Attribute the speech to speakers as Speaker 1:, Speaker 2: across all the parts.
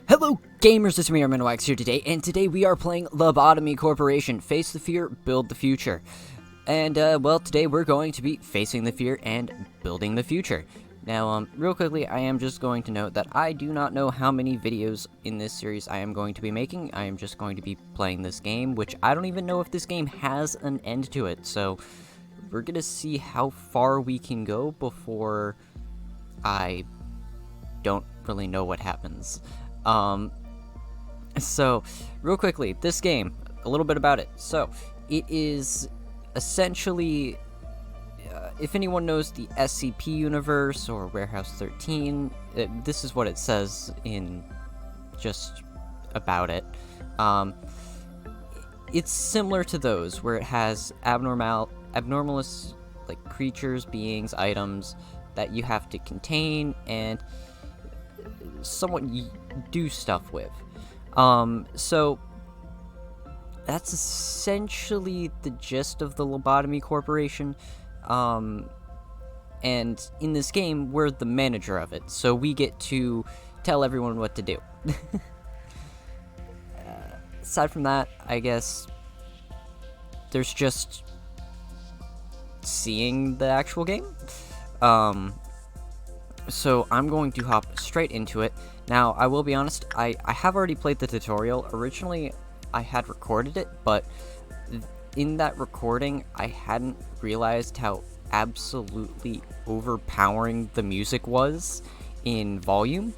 Speaker 1: Hello gamers, it's me, Arminowax here today, and today we are playing Lobotomy Corporation, Face the Fear, Build the Future. And, well, today we're going to be facing the fear and building the future. Now, real quickly, I am just going to note that I do not know how many videos in this series I am going to be making. I am just going to be playing this game, which I don't even know if this game has an end to it, so we're gonna see how far we can go before I don't really know what happens. So, real quickly, this game, a little bit about it. So, it is essentially, if anyone knows the SCP universe or Warehouse 13, this is what it says in just about it. It's similar to those, where it has abnormalist, like, creatures, beings, items that you have to contain and somewhat do stuff with. So that's essentially the gist of the Lobotomy Corporation. And in this game, we're the manager of it, so we get to tell everyone what to do. Aside from that, I guess there's just seeing the actual game. So I'm going to hop straight into it. Now, I will be honest, I have already played the tutorial. Originally, I had recorded it, but in that recording, I hadn't realized how absolutely overpowering the music was in volume.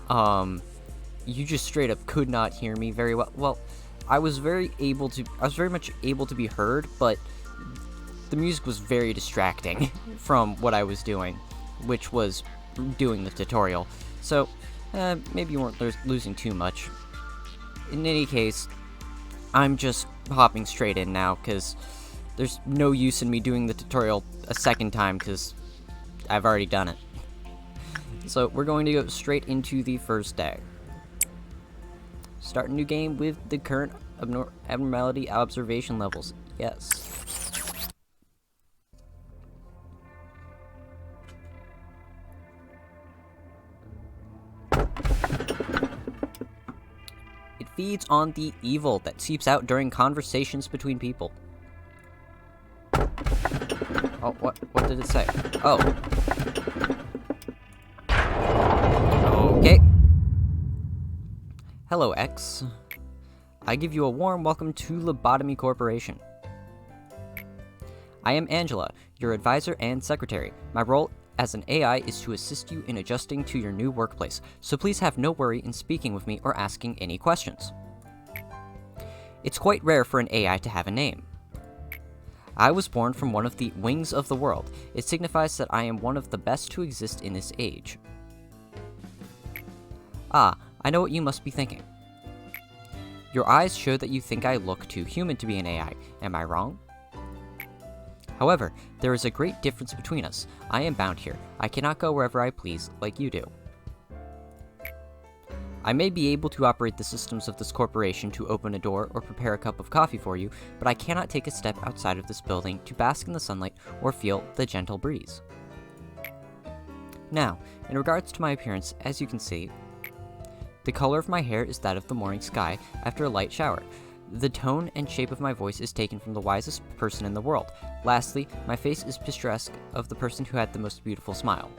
Speaker 1: You just straight up could not hear me very well. Well, I was very much able to be heard, but the music was very distracting from what I was doing, which was doing the tutorial. So, maybe you weren't losing too much. In any case, I'm just hopping straight in now, because there's no use in me doing the tutorial a second time, because I've already done it. So, we're going to go straight into the first day. Start a new game with the current abnormality observation levels. Yes. It feeds on the evil that seeps out during conversations between people. Oh, what did it say? Oh. Okay. Hello, X. I give you a warm welcome to Lobotomy Corporation. I am Angela, your advisor and secretary. My role as an AI is to assist you in adjusting to your new workplace, so please have no worry in speaking with me or asking any questions. It's quite rare for an AI to have a name. I was born from one of the wings of the world. It signifies that I am one of the best to exist in this age. Ah, I know what you must be thinking. Your eyes show that you think I look too human to be an AI. Am I wrong? However, there is a great difference between us. I am bound here. I cannot go wherever I please, like you do. I may be able to operate the systems of this corporation to open a door or prepare a cup of coffee for you, but I cannot take a step outside of this building to bask in the sunlight or feel the gentle breeze. Now, in regards to my appearance, as you can see, the color of my hair is that of the morning sky after a light shower. The tone and shape of my voice is taken from the wisest person in the world. Lastly, my face is picturesque of the person who had the most beautiful smile.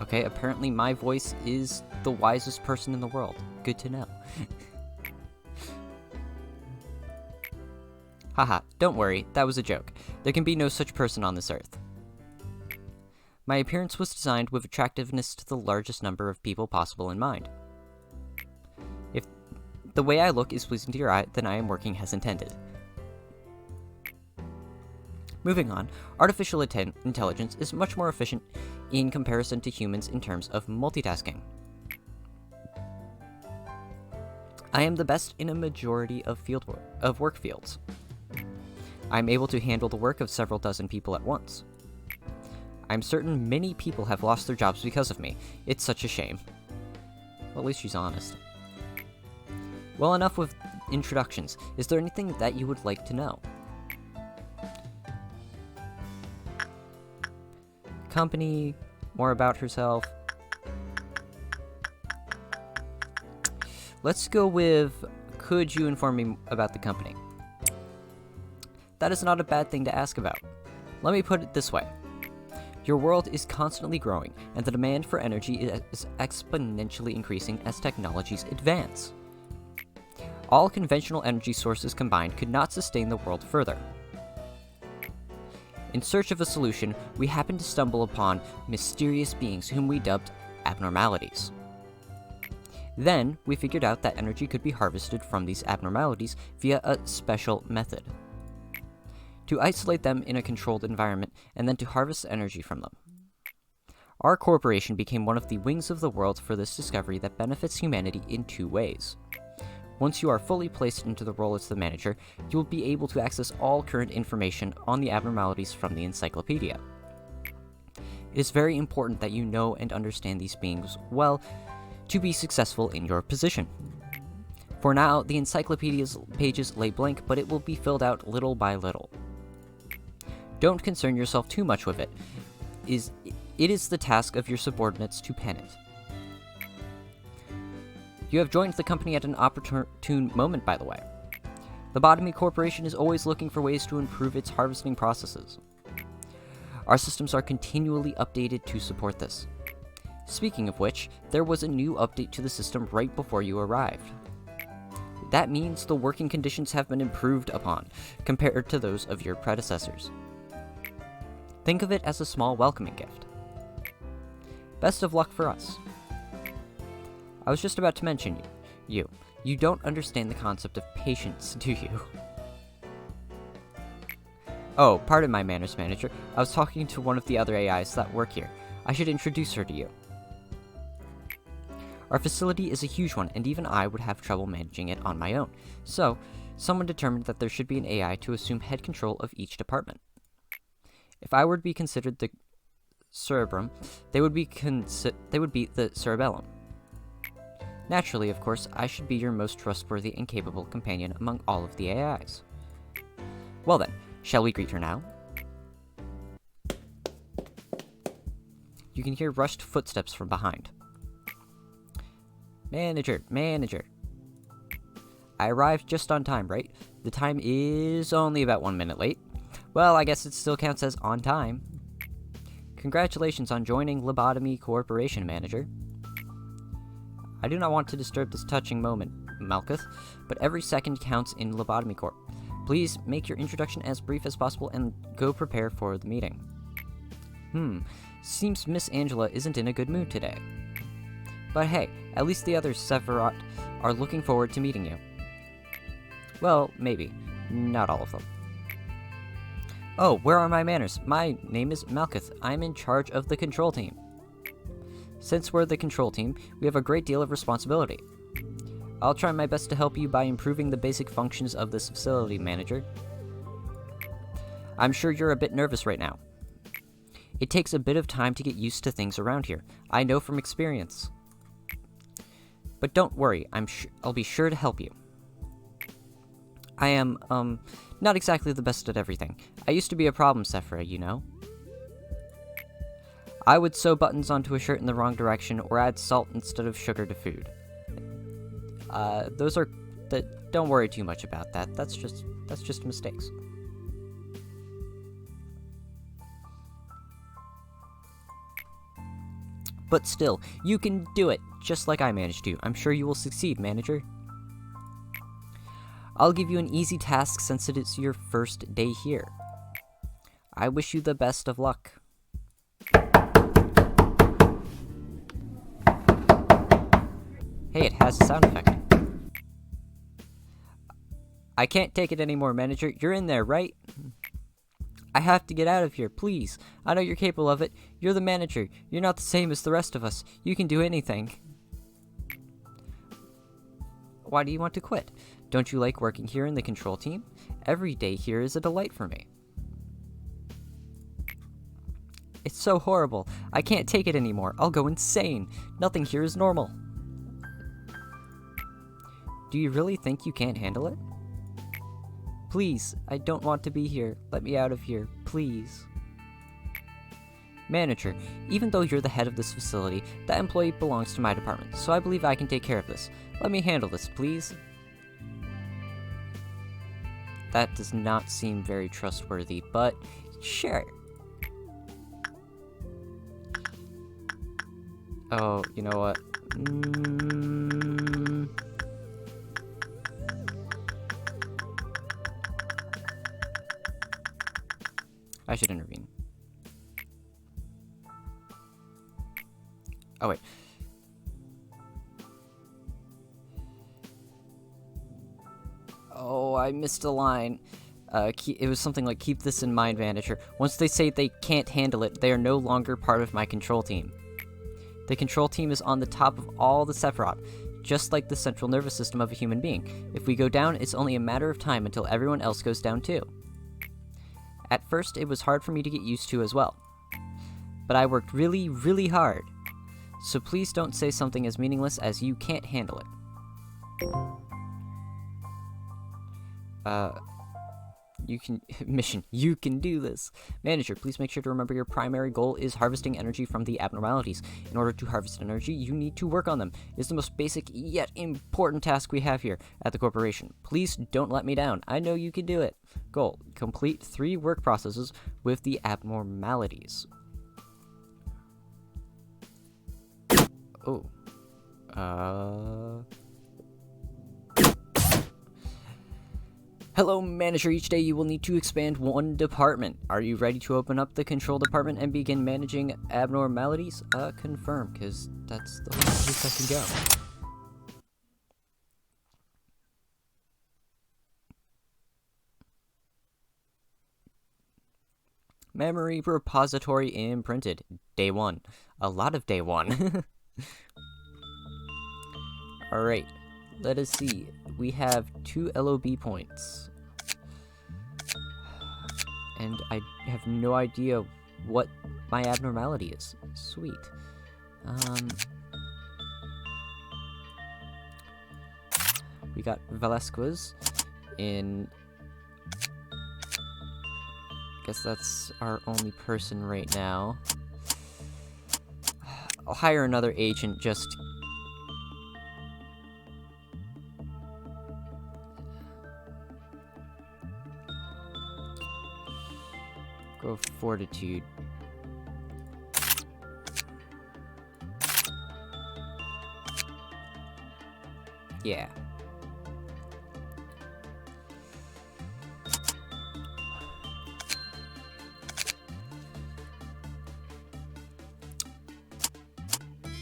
Speaker 1: Okay, apparently my voice is the wisest person in the world. Good to know. Haha, don't worry, that was a joke. There can be no such person on this earth. My appearance was designed with attractiveness to the largest number of people possible in mind. If the way I look is pleasing to your eye, then I am working as intended. Moving on, artificial intelligence is much more efficient in comparison to humans in terms of multitasking. I am the best in a majority of work fields. I am able to handle the work of several dozen people at once. I'm certain many people have lost their jobs because of me. It's such a shame. Well, at least she's honest. Well, enough with introductions. Is there anything that you would like to know? Company, more about herself. Let's go with, could you inform me about the company? That is not a bad thing to ask about. Let me put it this way. Your world is constantly growing, and the demand for energy is exponentially increasing as technologies advance. All conventional energy sources combined could not sustain the world further. In search of a solution, we happened to stumble upon mysterious beings whom we dubbed Abnormalities. Then, we figured out that energy could be harvested from these abnormalities via a special method. To isolate them in a controlled environment, and then to harvest energy from them. Our corporation became one of the wings of the world for this discovery that benefits humanity in two ways. Once you are fully placed into the role as the manager, you will be able to access all current information on the abnormalities from the encyclopedia. It is very important that you know and understand these beings well to be successful in your position. For now, the encyclopedia's pages lay blank, but it will be filled out little by little. Don't concern yourself too much with it. It is the task of your subordinates to pen it. You have joined the company at an opportune moment, by the way. Lobotomy Corporation is always looking for ways to improve its harvesting processes. Our systems are continually updated to support this. Speaking of which, there was a new update to the system right before you arrived. That means the working conditions have been improved upon, compared to those of your predecessors. Think of it as a small welcoming gift. Best of luck for us. I was just about to mention you. You don't understand the concept of patience, do you? Oh, pardon my manners, manager. I was talking to one of the other AIs that work here. I should introduce her to you. Our facility is a huge one, and even I would have trouble managing it on my own. So, someone determined that there should be an AI to assume head control of each department. If I were to be considered the cerebrum, they would be the cerebellum. Naturally, of course, I should be your most trustworthy and capable companion among all of the AIs. Well then, shall we greet her now? You can hear rushed footsteps from behind. Manager. I arrived just on time, right? The time is only about 1 minute late. Well, I guess it still counts as on time. Congratulations on joining Lobotomy Corporation, Manager. I do not want to disturb this touching moment, Malkuth, but every second counts in Lobotomy Corp. Please make your introduction as brief as possible and go prepare for the meeting. Seems Miss Angela isn't in a good mood today. But hey, at least the other Sephiroth are looking forward to meeting you. Well, maybe. Not all of them. Oh, where are my manners? My name is Malkuth. I'm in charge of the control team. Since we're the control team, we have a great deal of responsibility. I'll try my best to help you by improving the basic functions of this facility, Manager. I'm sure you're a bit nervous right now. It takes a bit of time to get used to things around here. I know from experience. But don't worry, I'll be sure to help you. I am, not exactly the best at everything. I used to be a problem Sephira, you know? I would sew buttons onto a shirt in the wrong direction or add salt instead of sugar to food. Don't worry too much about that. That's just mistakes. But still, you can do it, just like I managed to. I'm sure you will succeed, Manager. I'll give you an easy task since it is your first day here. I wish you the best of luck. Hey, it has a sound effect. I can't take it anymore, Manager. You're in there, right? I have to get out of here, please. I know you're capable of it. You're the manager. You're not the same as the rest of us. You can do anything. Why do you want to quit? Don't you like working here in the control team? Every day here is a delight for me. It's so horrible. I can't take it anymore. I'll go insane. Nothing here is normal. Do you really think you can't handle it? Please, I don't want to be here. Let me out of here, please. Manager, even though you're the head of this facility, that employee belongs to my department, so I believe I can take care of this. Let me handle this, please. That does not seem very trustworthy, but sure. Oh, you know what? I should intervene. Oh, wait. Oh, I missed a line. It was something like, keep this in mind, manager. Once they say they can't handle it, they are no longer part of my control team. The control team is on the top of all the Sephiroth, just like the central nervous system of a human being. If we go down, it's only a matter of time until everyone else goes down too. At first, it was hard for me to get used to as well. But I worked really, really hard. So please don't say something as meaningless as you can't handle it. You can do this. Manager, please make sure to remember your primary goal is harvesting energy from the abnormalities. In order to harvest energy, you need to work on them. It's the most basic yet important task we have here at the corporation. Please don't let me down. I know you can do it. Goal, complete 3 work processes with the abnormalities. Oh. Hello, Manager. Each day you will need to expand 1 department. Are you ready to open up the control department and begin managing abnormalities? Confirm, because that's the only place I can go. Memory repository imprinted. Day 1. A lot of day 1. Alright. Let us see. We have 2 LOB points. And I have no idea what my abnormality is. Sweet. We got Velasquez in... Guess that's our only person right now. I'll hire another agent just... Go fortitude. Yeah.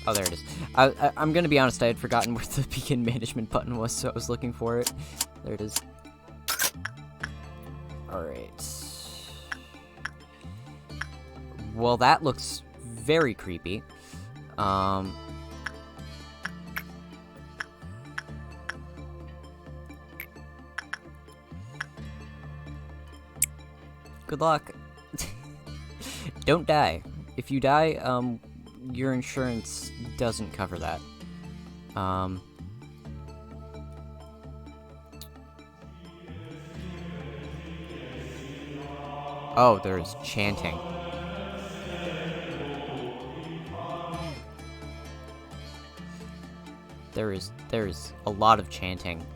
Speaker 1: Oh, there it is. I'm gonna be honest, I had forgotten where the begin management button was, so I was looking for it. There it is. Alright. Well, that looks very creepy. Good luck. Don't die. If you die, your insurance doesn't cover that. Oh, there's chanting. There's a lot of chanting.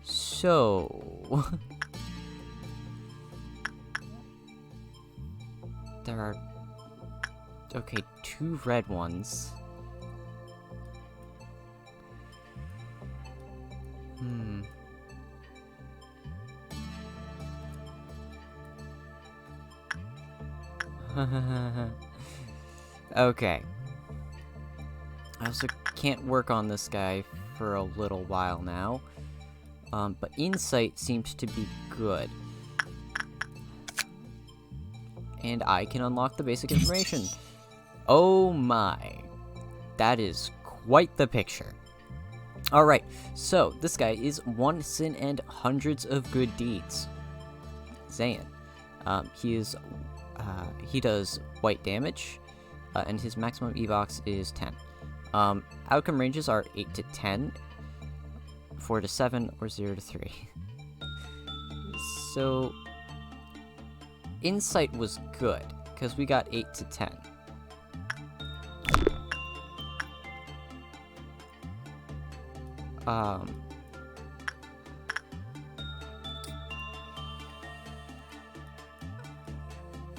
Speaker 1: So there are, okay, 2 red ones. Okay. I also can't work on this guy for a little while now. But insight seems to be good. And I can unlock the basic information. Oh my. That is quite the picture. Alright, so this guy is 1 sin and hundreds of good deeds. Zayn. He does white damage, and his maximum E-box is 10. Outcome ranges are 8 to 10 4 to 7, or 0 to 3. So, insight was good, because we got 8 to 10.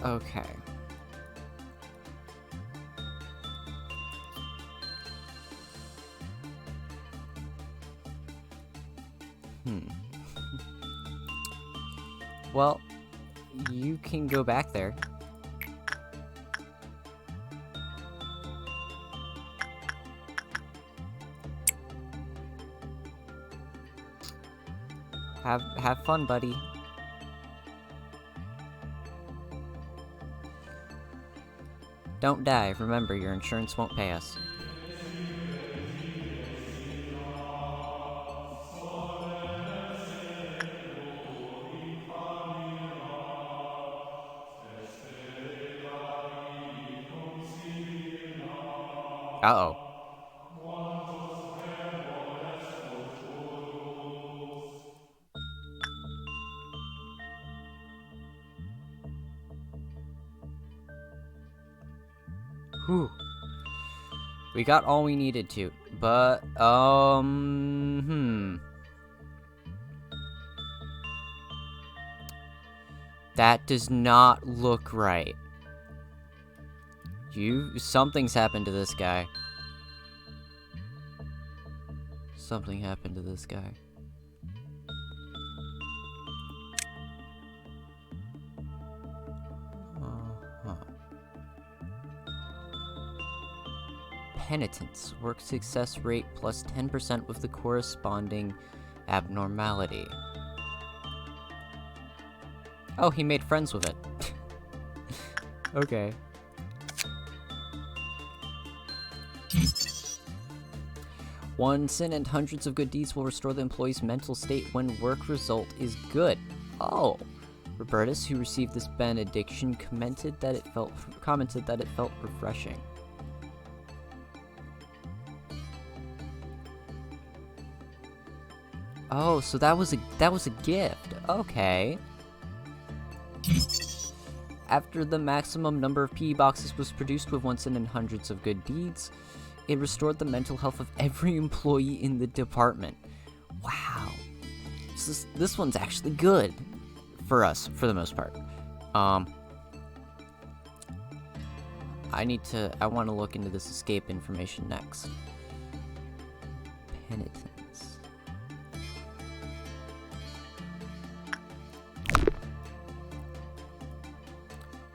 Speaker 1: Okay. Well, you can go back there. Have fun, buddy. Don't die. Remember, your insurance won't pay us. Uh-oh. Whew. We got all we needed to, but, That does not look right. Something's happened to this guy. Something happened to this guy. Penitence. Work success rate plus 10% with the corresponding abnormality. Oh, he made friends with it. Okay. One sin and hundreds of good deeds will restore the employee's mental state when work result is good. Oh. Robertus, who received this benediction, commented that it felt refreshing. Oh, so that was a gift. Okay. After the maximum number of PE boxes was produced with one sin and hundreds of good deeds, it restored the mental health of every employee in the department. Wow. So this one's actually good for us, for the most part. I want to look into this escape information next. Penitence.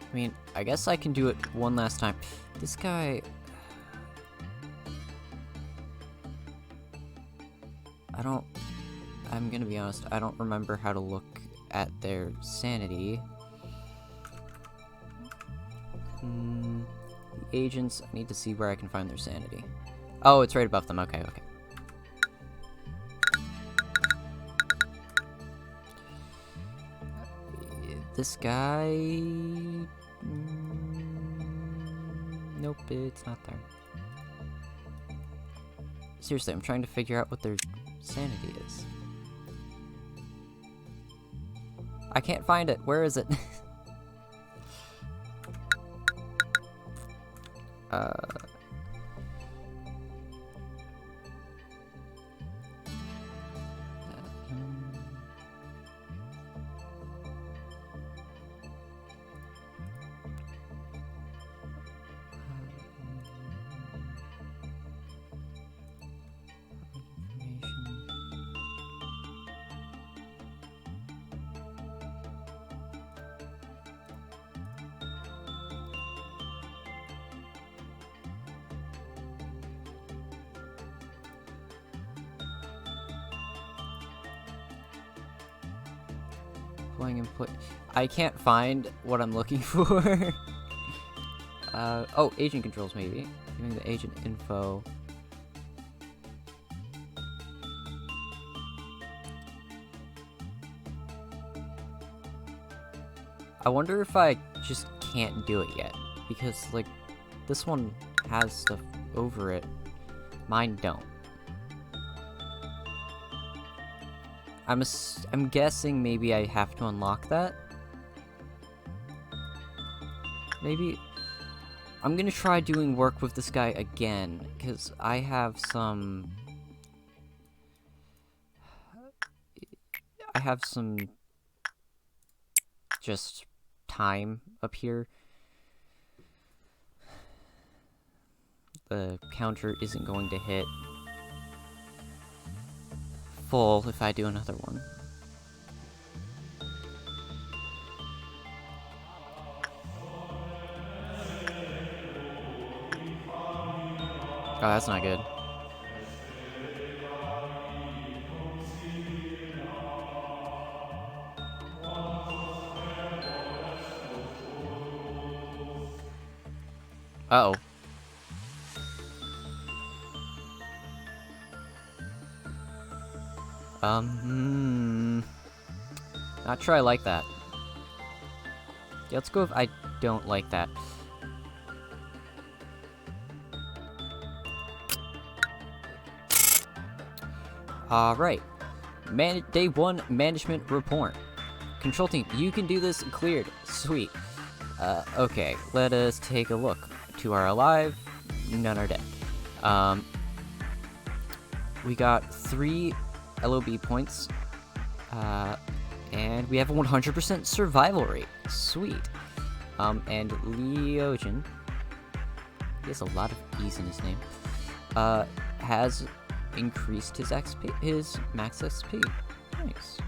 Speaker 1: I mean, I guess I can do it one last time. This guy... I'm gonna be honest, I don't remember how to look at their sanity. The agents, I need to see where I can find their sanity. Oh, it's right above them, okay. This guy... Nope, it's not there. Seriously, I'm trying to figure out what their sanity is. I can't find it. Where is it? I can't find what I'm looking for. Oh, agent controls maybe. Giving the agent info. I wonder if I just can't do it yet. Because, like, this one has stuff over it. Mine don't. I'm guessing maybe I have to unlock that. Maybe I'm gonna try doing work with this guy again, because I have some just time up here. The counter isn't going to hit full if I do another one. Oh, that's not good. Uh-oh. Not sure I like that. Yeah, let's go if I don't like that. Alright. Day 1 management report. Control team, you can do this. Cleared. Sweet. Okay, let us take a look. 2 are alive, none are dead. We got 3 LOB points, and we have a 100% survival rate. Sweet. And Leogen, he has a lot of E's in his name, has increased his XP, his max XP. Nice.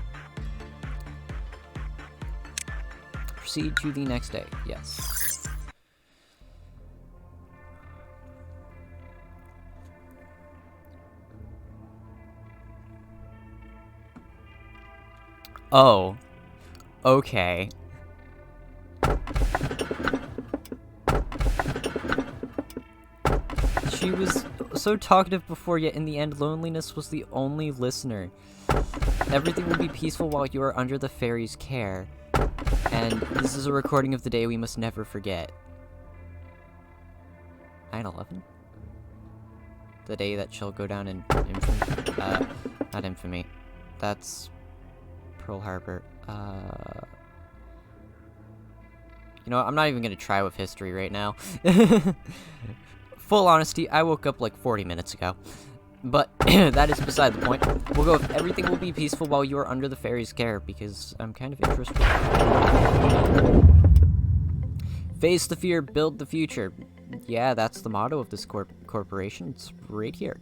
Speaker 1: Proceed to the next day. Yes. Oh. Okay. She was so talkative before, yet in the end, loneliness was the only listener. Everything will be peaceful while you are under the fairy's care. And this is a recording of the day we must never forget. 9/11? The day that shall go down in infamy. Not infamy. That's Pearl Harbor. You know what? I'm not even gonna try with history right now. Full honesty, I woke up like 40 minutes ago. But that is beside the point. We'll go with everything will be peaceful while you are under the fairy's care, because I'm kind of interested. Face the fear, build the future. Yeah, that's the motto of this corporation. It's right here.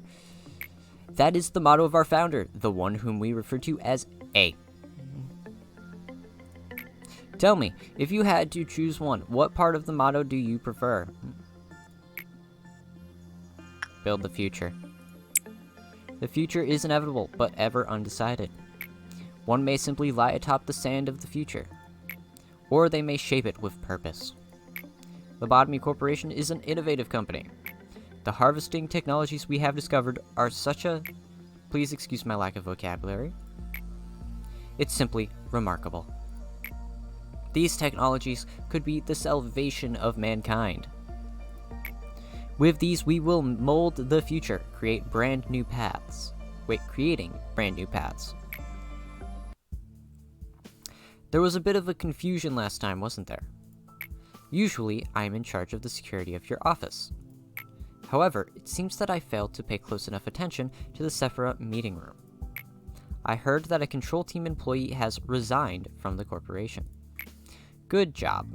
Speaker 1: That is the motto of our founder, the one whom we refer to as A. Tell me, if you had to choose one, what part of the motto do you prefer? Build the future. The future is inevitable, but ever undecided. One may simply lie atop the sand of the future, or they may shape it with purpose. Lobotomy Corporation is an innovative company. The harvesting technologies we have discovered are such a... Please excuse my lack of vocabulary. It's simply remarkable. These technologies could be the salvation of mankind. With these, we will mold the future, creating brand new paths. There was a bit of a confusion last time, wasn't there? Usually, I'm in charge of the security of your office. However, it seems that I failed to pay close enough attention to the Sephira meeting room. I heard that a control team employee has resigned from the corporation. Good job.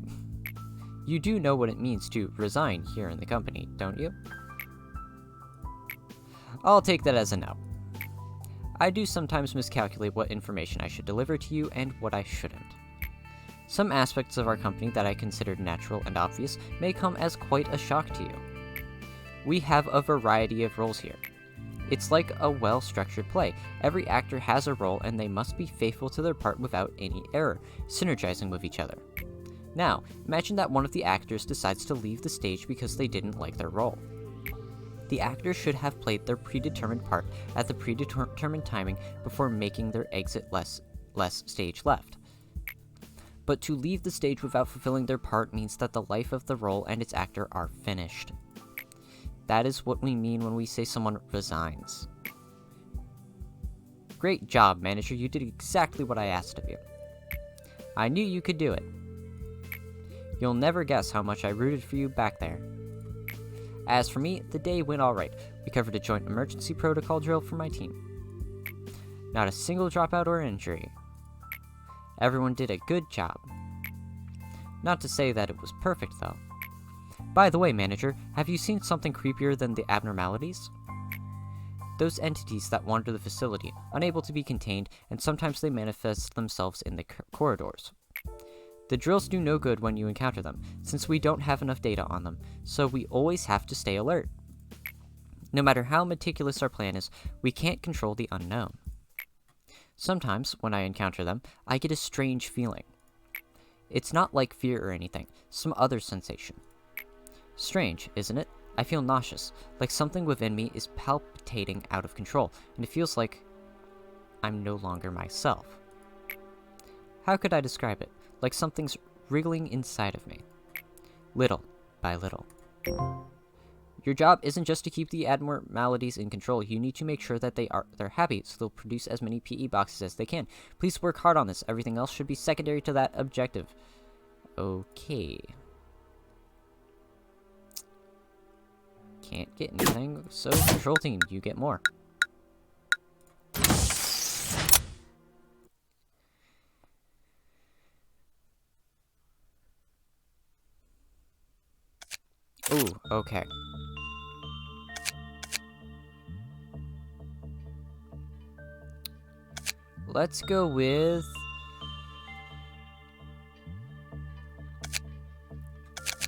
Speaker 1: You do know what it means to resign here in the company, don't you? I'll take that as a no. I do sometimes miscalculate what information I should deliver to you and what I shouldn't. Some aspects of our company that I considered natural and obvious may come as quite a shock to you. We have a variety of roles here. It's like a well-structured play. Every actor has a role and they must be faithful to their part without any error, synergizing with each other. Now, imagine that one of the actors decides to leave the stage because they didn't like their role. The actor should have played their predetermined part at the predetermined timing before making their exit less stage left. But to leave the stage without fulfilling their part means that the life of the role and its actor are finished. That is what we mean when we say someone resigns. Great job, manager. You did exactly what I asked of you. I knew you could do it. You'll never guess how much I rooted for you back there. As for me, the day went alright. We covered a joint emergency protocol drill for my team. Not a single dropout or injury. Everyone did a good job. Not to say that it was perfect, though. By the way, manager, have you seen something creepier than the abnormalities? Those entities that wander the facility, unable to be contained, and sometimes they manifest themselves in the corridors. The drills do no good when you encounter them, since we don't have enough data on them, so we always have to stay alert. No matter how meticulous our plan is, we can't control the unknown. Sometimes, when I encounter them, I get a strange feeling. It's not like fear or anything, some other sensation. Strange, isn't it? I feel nauseous, like something within me is palpitating out of control, and it feels like I'm no longer myself. How could I describe it? Like something's wriggling inside of me. Little by little. Your job isn't just to keep the abnormalities in control. You need to make sure that they're happy, so they'll produce as many PE boxes as they can. Please work hard on this. Everything else should be secondary to that objective. Okay. Can't get anything, so control team, you get more. Ooh, okay. Let's go with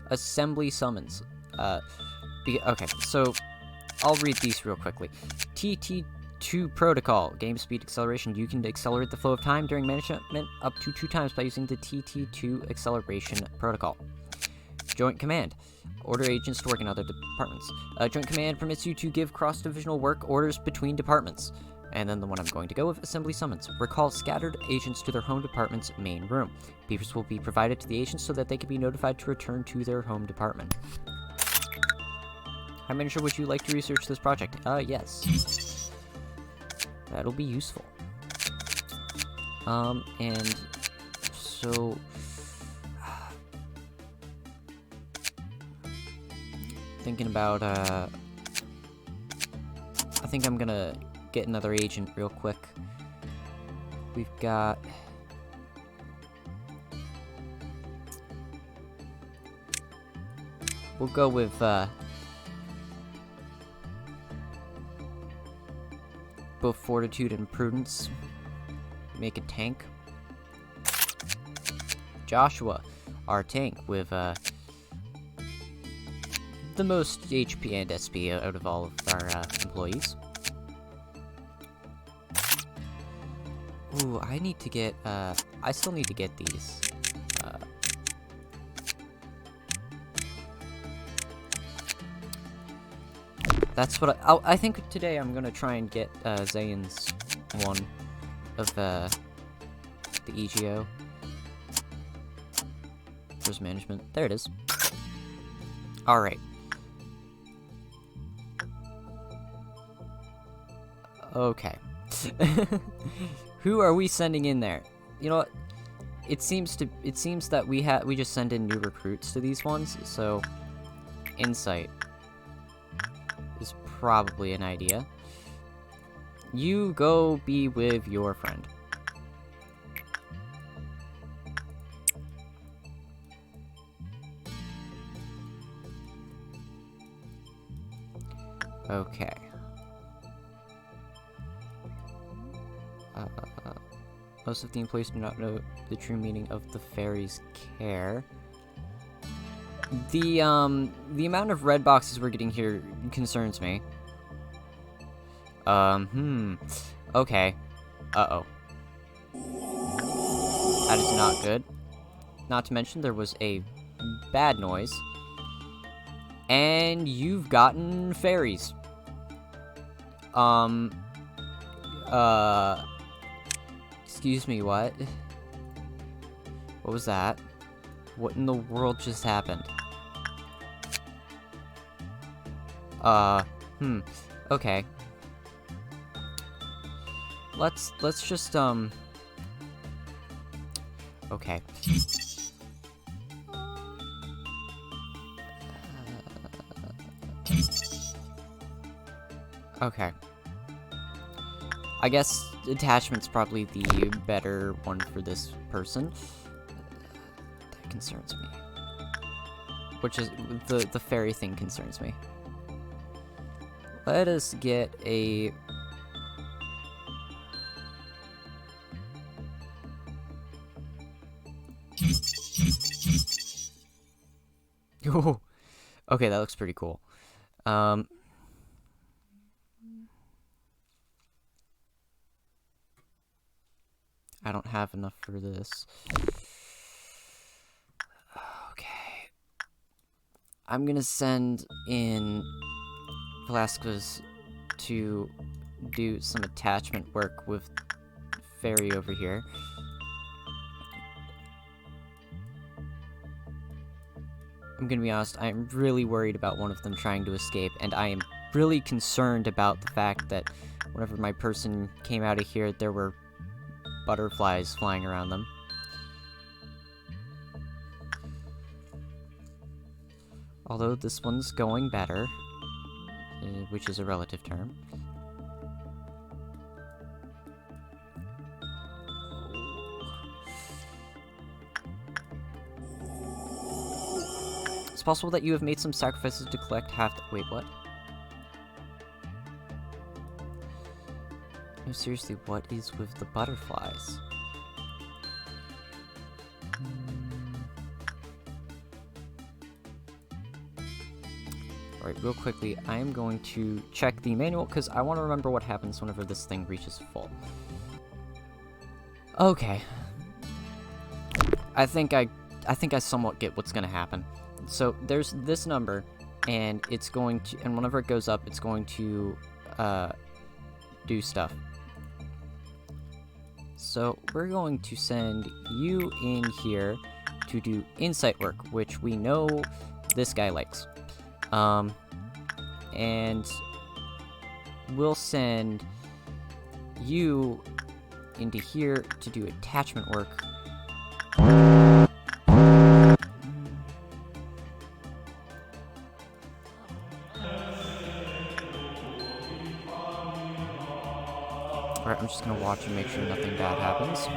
Speaker 1: assembly summons. Okay, so I'll read these real quickly. TT2 protocol, game speed acceleration. You can accelerate the flow of time during management up to 2 times by using the TT2 acceleration protocol. Joint command. Order agents to work in other departments. Joint command permits you to give cross-divisional work orders between departments. And then the one I'm going to go with, assembly summons. Recall scattered agents to their home department's main room. Papers will be provided to the agents so that they can be notified to return to their home department. Hi, manager, would you like to research this project? Yes. That'll be useful. And so thinking about, I think I'm gonna get another agent real quick. We've got... We'll go with, both fortitude and prudence. Make a tank. Joshua, our tank, with, the most HP and SP out of all of our, employees. Ooh, I need to get, I still need to get these. That's what I think today I'm gonna try and get, Zayn's one of, the EGO. Where's management? There it is. Alright. Okay. Who are we sending in there? You know what? It seems that we just send in new recruits to these ones, so insight is probably an idea. You go be with your friend. Okay. Most of the employees do not know the true meaning of the fairy's care. The amount of red boxes we're getting here concerns me. Okay. Uh-oh. That is not good. Not to mention there was a bad noise. And you've gotten fairies. Excuse me, what? What was that? What in the world just happened? Okay. let's just okay. Okay. I guess attachment's probably the better one for this person. That concerns me. Which is the fairy thing concerns me. Let us get a oh, okay, that looks pretty cool. I don't have enough for this. Okay. I'm gonna send in Velasquez to do some attachment work with Fairy over here. I'm gonna be honest, I'm really worried about one of them trying to escape, and I am really concerned about the fact that whenever my person came out of here, there were butterflies flying around them. Although this one's going better, which is a relative term. It's possible that you have made some sacrifices to collect half the— wait, what? No, seriously, what is with the butterflies? Alright, real quickly, I am going to check the manual, because I want to remember what happens whenever this thing reaches full. Okay. I think I somewhat get what's gonna happen. So, there's this number, and it's going to— and whenever it goes up, it's going to, do stuff. So, we're going to send you in here to do insight work, which we know this guy likes. And we'll send you into here to do attachment work. Alright, I'm just gonna watch and make sure nothing bad happens.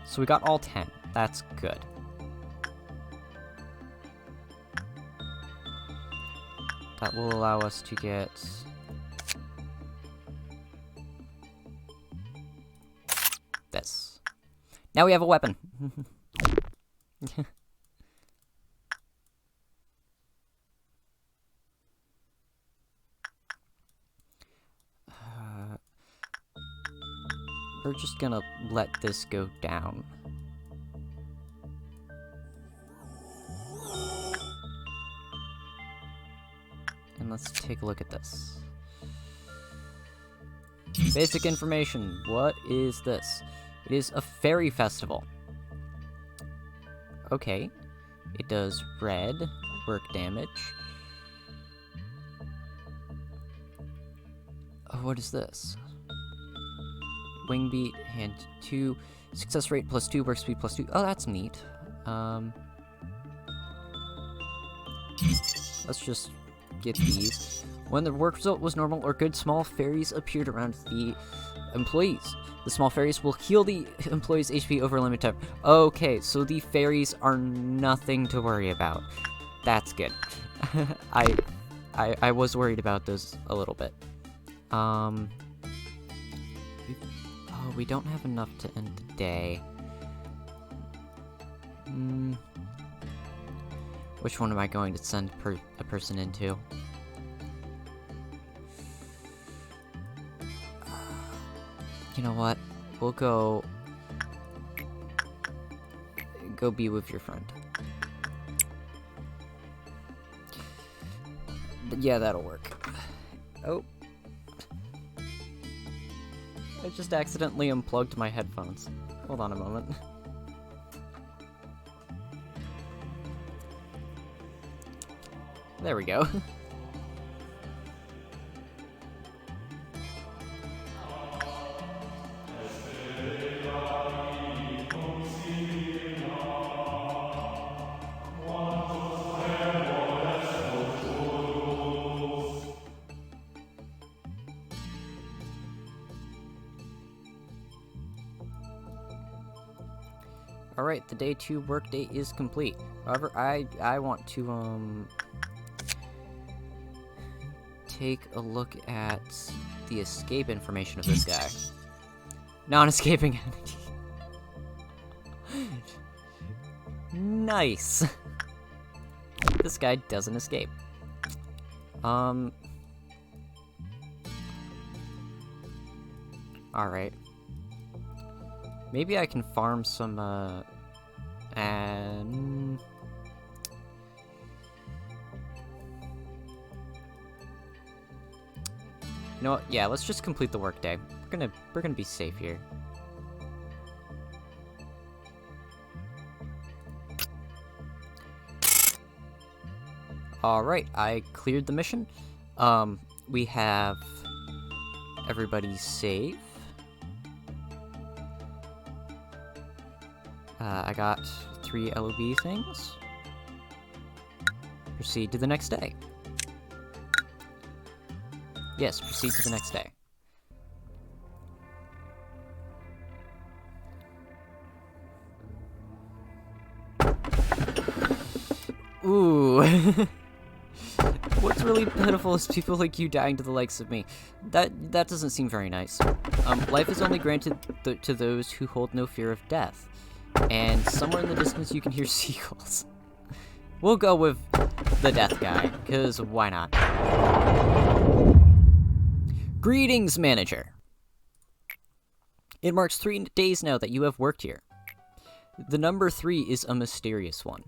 Speaker 1: So we got all 10. That's good. That will allow us to get this. Now we have a weapon. We're just gonna let this go down. And let's take a look at this. Basic information. What is this? It is a fairy festival. Okay. It does red work damage. Oh, what is this? Wing beat, hand 2, success rate +2, work speed +2. Oh, that's neat. Let's just get these. When the work result was normal or good, small fairies appeared around the employees. The small fairies will heal the employees' HP over a limited time. Okay, so the fairies are nothing to worry about. That's good. I was worried about those a little bit. Oh, we don't have enough to end the day. Which one am I going to send a person into? You know what? We'll go be with your friend. Yeah, that'll work. Oh. I just accidentally unplugged my headphones. Hold on a moment. There we go. Alright, the day 2 workday is complete. However, I want to, take a look at the escape information of this guy. Non-escaping entity. Nice! This guy doesn't escape. Alright. Maybe I can farm some, and... You know what? Yeah, let's just complete the workday. We're gonna be safe here. Alright, I cleared the mission. We have everybody safe. I got 3 LOB things. Proceed to the next day. Yes, proceed to the next day. Ooh. What's really pitiful is people like you dying to the likes of me. That doesn't seem very nice. Life is only granted to those who hold no fear of death. And somewhere in the distance you can hear seagulls. We'll go with the death guy, because why not? Greetings, manager. It marks 3 days now that you have worked here. The number 3 is a mysterious one.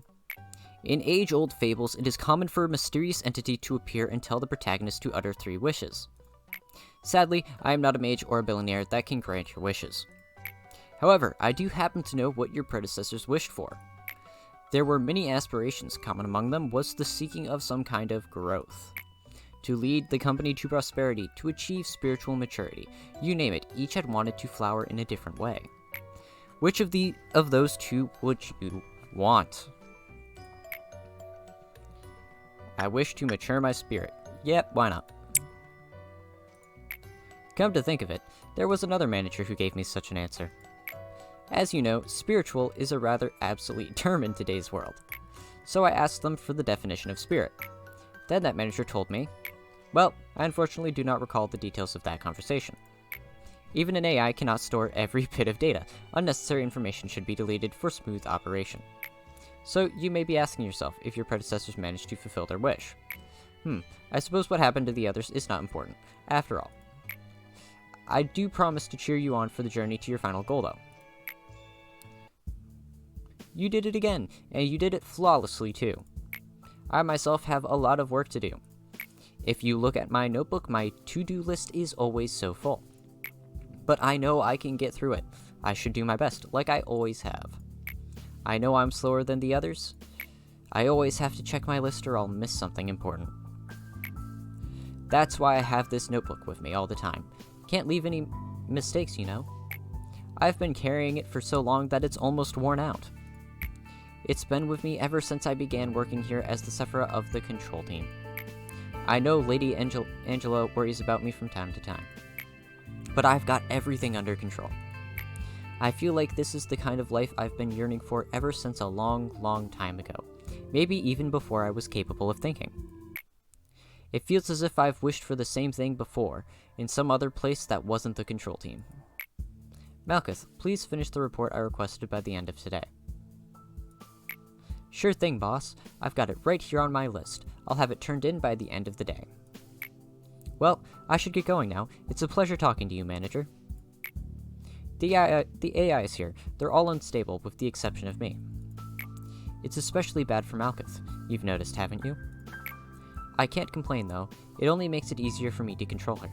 Speaker 1: In age-old fables, it is common for a mysterious entity to appear and tell the protagonist to utter 3 wishes. Sadly, I am not a mage or a billionaire that can grant your wishes. However, I do happen to know what your predecessors wished for. There were many aspirations. Common among them was the seeking of some kind of growth. To lead the company to prosperity, to achieve spiritual maturity. You name it, each had wanted to flower in a different way. Which of those 2 would you want? I wish to mature my spirit. Yep, why not? Come to think of it, there was another manager who gave me such an answer. As you know, spiritual is a rather obsolete term in today's world. So I asked them for the definition of spirit. Then that manager told me, well, I unfortunately do not recall the details of that conversation. Even an AI cannot store every bit of data. Unnecessary information should be deleted for smooth operation. So you may be asking yourself if your predecessors managed to fulfill their wish. I suppose what happened to the others is not important. After all, I do promise to cheer you on for the journey to your final goal, though. You did it again, and you did it flawlessly, too. I myself have a lot of work to do. If you look at my notebook, my to-do list is always so full. But I know I can get through it. I should do my best, like I always have. I know I'm slower than the others. I always have to check my list or I'll miss something important. That's why I have this notebook with me all the time. Can't leave any mistakes, you know. I've been carrying it for so long that it's almost worn out. It's been with me ever since I began working here as the Sephira of the control team. I know Lady Angela worries about me from time to time, but I've got everything under control. I feel like this is the kind of life I've been yearning for ever since a long, long time ago, maybe even before I was capable of thinking. It feels as if I've wished for the same thing before, in some other place that wasn't the control team. Malkuth, please finish the report I requested by the end of today. Sure thing, boss. I've got it right here on my list. I'll have it turned in by the end of the day. Well, I should get going now. It's a pleasure talking to you, manager. The AI is here. They're all unstable, with the exception of me. It's especially bad for Malkuth. You've noticed, haven't you? I can't complain, though. It only makes it easier for me to control her.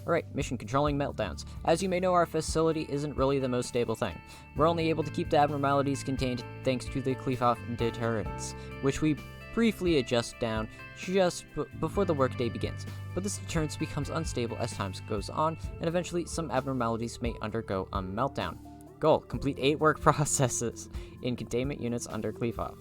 Speaker 1: Alright, mission controlling meltdowns. As you may know, our facility isn't really the most stable thing. We're only able to keep the abnormalities contained thanks to the Cleafoff deterrents, which we briefly adjust down just before the workday begins. But this deterrence becomes unstable as time goes on, and eventually some abnormalities may undergo a meltdown. Goal: complete 8 work processes in containment units under Cleafoff.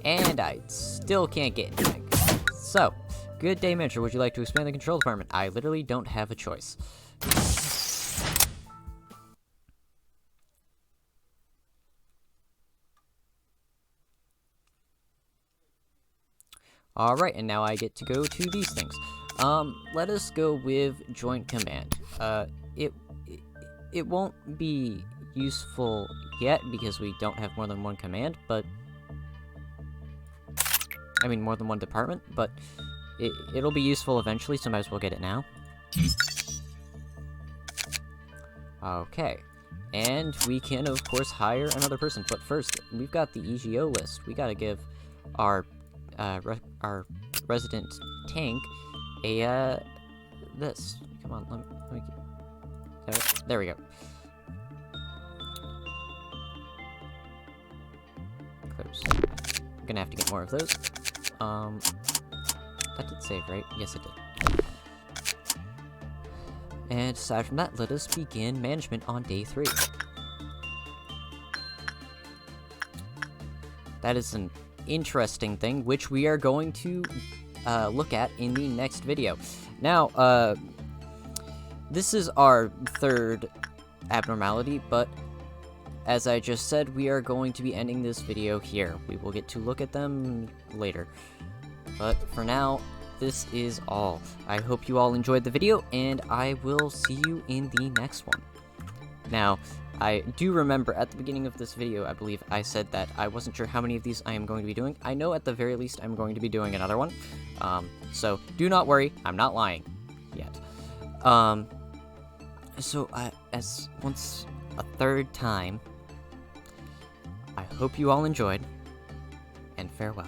Speaker 1: And I still can't get anything. So, good day, manager. Would you like to expand the control department? I literally don't have a choice. Alright, and now I get to go to these things. Let us go with Joint Command. It won't be useful yet because we don't have more than one command, but... I mean, more than one department, but it'll be useful eventually, so might as well get it now. Okay. And we can, of course, hire another person, but first, we've got the EGO list. We gotta give our resident tank a, this. Come on, let me there we go. Close. I'm gonna have to get more of those. That did save, right? Yes, it did. And aside from that, let us begin management on day 3. That is an interesting thing, which we are going to look at in the next video. Now, this is our 3rd abnormality, but as I just said, we are going to be ending this video here. We will get to look at them later. But for now, this is all. I hope you all enjoyed the video, and I will see you in the next one. Now, I do remember at the beginning of this video, I believe I said that I wasn't sure how many of these I am going to be doing. I know at the very least I'm going to be doing another one. So do not worry, I'm not lying yet. So as once a 3rd time, I hope you all enjoyed, and farewell.